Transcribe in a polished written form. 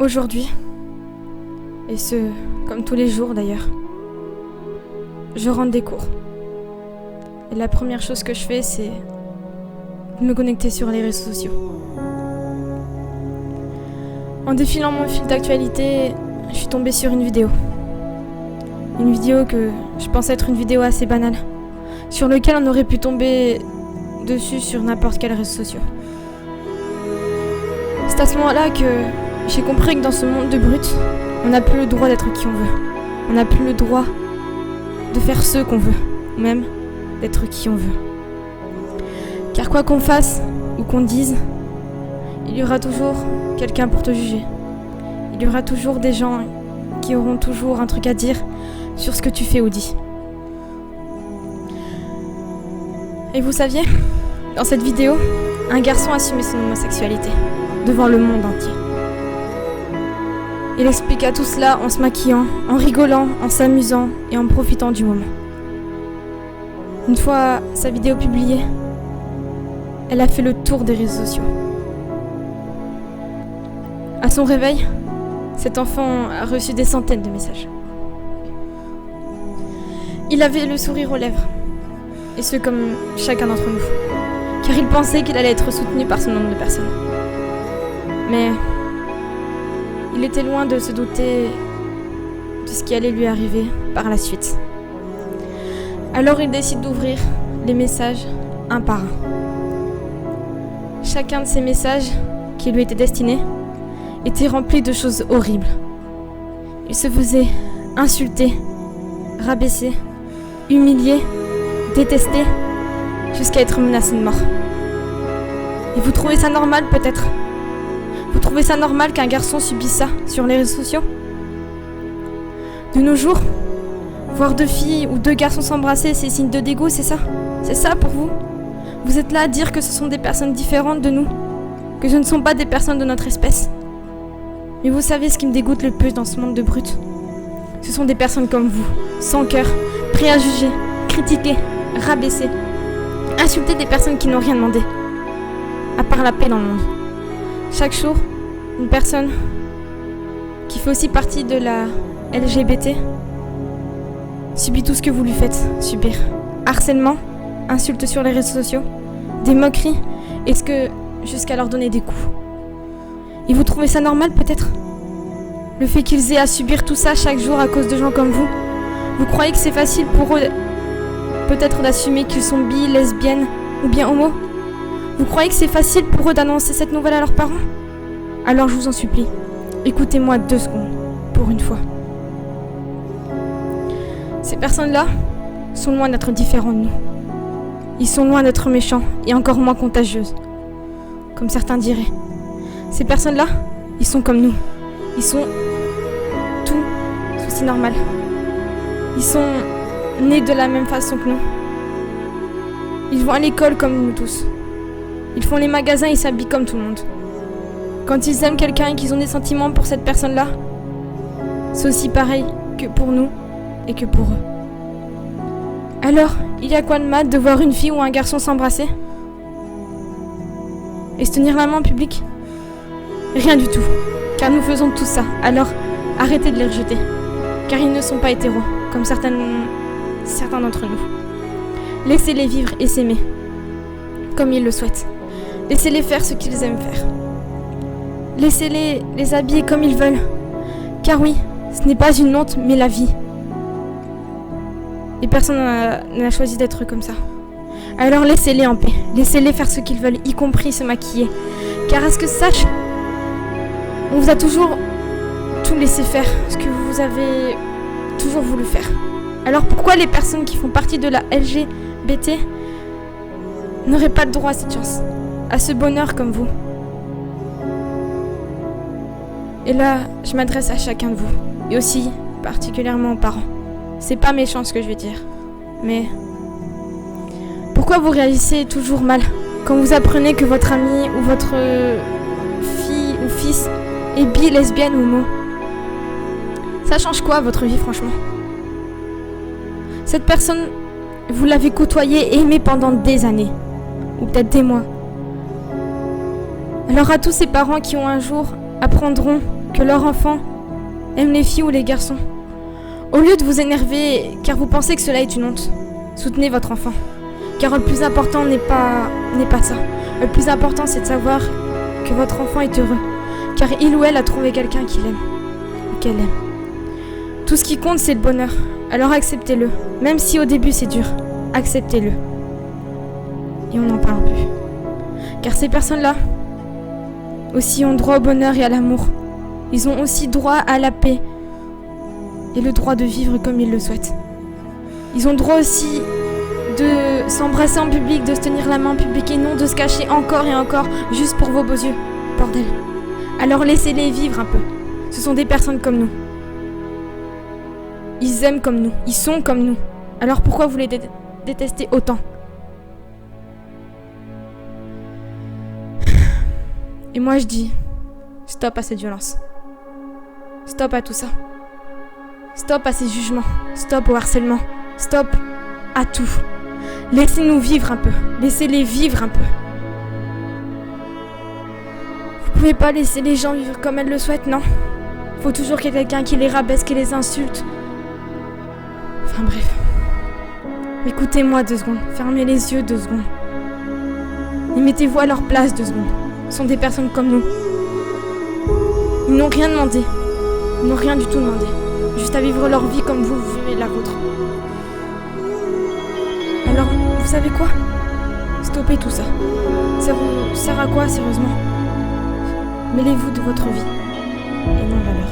Aujourd'hui, et ce, comme tous les jours d'ailleurs, je rentre des cours. Et la première chose que je fais, c'est de me connecter sur les réseaux sociaux. En défilant mon fil d'actualité, je suis tombée sur une vidéo. Une vidéo que je pensais être une vidéo assez banale, sur laquelle on aurait pu tomber dessus sur n'importe quel réseau social. C'est à ce moment-là que j'ai compris que dans ce monde de brutes, on n'a plus le droit d'être qui on veut. On n'a plus le droit de faire ce qu'on veut, ou même d'être qui on veut. Car quoi qu'on fasse ou qu'on dise, il y aura toujours quelqu'un pour te juger. Il y aura toujours des gens qui auront toujours un truc à dire sur ce que tu fais ou dis. Et vous saviez, dans cette vidéo, un garçon assumait son homosexualité devant le monde entier. Il expliqua tout cela en se maquillant, en rigolant, en s'amusant et en profitant du moment. Une fois sa vidéo publiée, elle a fait le tour des réseaux sociaux. À son réveil, cet enfant a reçu des centaines de messages. Il avait le sourire aux lèvres, et ce comme chacun d'entre nous, car il pensait qu'il allait être soutenu par ce nombre de personnes. Mais il était loin de se douter de ce qui allait lui arriver par la suite. Alors il décide d'ouvrir les messages un par un. Chacun de ces messages qui lui étaient destinés était rempli de choses horribles. Il se faisait insulter, rabaisser, humilier, détester, jusqu'à être menacé de mort. Et vous trouvez ça normal peut-être ? Vous trouvez ça normal qu'un garçon subisse ça sur les réseaux sociaux ? De nos jours, voir deux filles ou deux garçons s'embrasser, c'est signe de dégoût, c'est ça ? C'est ça pour vous ? Vous êtes là à dire que ce sont des personnes différentes de nous, que ce ne sont pas des personnes de notre espèce. Mais vous savez ce qui me dégoûte le plus dans ce monde de brutes ? Ce sont des personnes comme vous, sans cœur, prêts à juger, critiquer, rabaisser, insulter des personnes qui n'ont rien demandé, à part la paix dans le monde. Chaque jour, une personne qui fait aussi partie de la LGBT subit tout ce que vous lui faites subir. Harcèlement, insultes sur les réseaux sociaux, des moqueries, et ce que jusqu'à leur donner des coups. Et vous trouvez ça normal peut-être ? Le fait qu'ils aient à subir tout ça chaque jour à cause de gens comme vous ? Vous croyez que c'est facile pour eux peut-être d'assumer qu'ils sont bi, lesbiennes ou bien homo ? Vous croyez que c'est facile pour eux d'annoncer cette nouvelle à leurs parents ? Alors je vous en supplie, écoutez-moi 2 secondes, pour une fois. Ces personnes-là sont loin d'être différentes de nous. Ils sont loin d'être méchants et encore moins contagieuses, comme certains diraient. Ces personnes-là, ils sont comme nous. Ils sont tout aussi normal. Ils sont nés de la même façon que nous. Ils vont à l'école comme nous tous. Ils font les magasins et s'habillent comme tout le monde. Quand ils aiment quelqu'un et qu'ils ont des sentiments pour cette personne-là, c'est aussi pareil que pour nous et que pour eux. Alors, il y a quoi de mal de voir une fille ou un garçon s'embrasser ? Et se tenir la main en public ? Rien du tout, car nous faisons tout ça, alors arrêtez de les rejeter, car ils ne sont pas hétéros, comme certains d'entre nous. Laissez-les vivre et s'aimer, comme ils le souhaitent. Laissez-les faire ce qu'ils aiment faire. Laissez-les les habiller comme ils veulent, car oui, ce n'est pas une honte, mais la vie. Et personne n'a choisi d'être comme ça. Alors laissez-les en paix, laissez-les faire ce qu'ils veulent, y compris se maquiller, car à ce que sache, on vous a toujours tout laissé faire, ce que vous avez toujours voulu faire. Alors pourquoi les personnes qui font partie de la LGBT n'auraient pas le droit à cette chance, à ce bonheur comme vous ? Et là, je m'adresse à chacun de vous, et aussi particulièrement aux parents. C'est pas méchant ce que je vais dire, mais pourquoi vous réagissez toujours mal quand vous apprenez que votre ami ou votre fille ou fils est bi, lesbienne ou homo ? Ça change quoi votre vie franchement ? Cette personne, vous l'avez côtoyée et aimée pendant des années, ou peut-être des mois. Alors à tous ces parents qui un jour apprendront que leur enfant aime les filles ou les garçons. Au lieu de vous énerver car vous pensez que cela est une honte, soutenez votre enfant. Car le plus important n'est pas ça. Le plus important, c'est de savoir que votre enfant est heureux. Car il ou elle a trouvé quelqu'un qu'il aime. Ou qu'elle aime. Tout ce qui compte, c'est le bonheur. Alors acceptez-le. Même si au début c'est dur. Acceptez-le. Et on n'en parle plus. Car ces personnes-là aussi ont droit au bonheur et à l'amour. Ils ont aussi droit à la paix. Et le droit de vivre comme ils le souhaitent. Ils ont droit aussi de s'embrasser en public, de se tenir la main en public et non de se cacher encore et encore juste pour vos beaux yeux. Bordel. Alors laissez-les vivre un peu. Ce sont des personnes comme nous. Ils aiment comme nous. Ils sont comme nous. Alors pourquoi vous les détestez autant? Et moi je dis, stop à cette violence. Stop à tout ça. Stop à ces jugements. Stop au harcèlement. Stop à tout. Laissez-nous vivre un peu. Laissez-les vivre un peu. Vous pouvez pas laisser les gens vivre comme elles le souhaitent, non? Faut toujours qu'il y ait quelqu'un qui les rabaisse, qui les insulte. Enfin bref. Écoutez-moi 2 secondes. Fermez les yeux 2 secondes. Et mettez-vous à leur place 2 secondes. Ce sont des personnes comme nous. Ils n'ont rien demandé. Ils n'ont rien du tout demandé. Juste à vivre leur vie comme vous vivez la vôtre. Alors, vous savez quoi? Stoppez tout ça. Ça vous sert à quoi, sérieusement? Mêlez-vous de votre vie et non de la leur.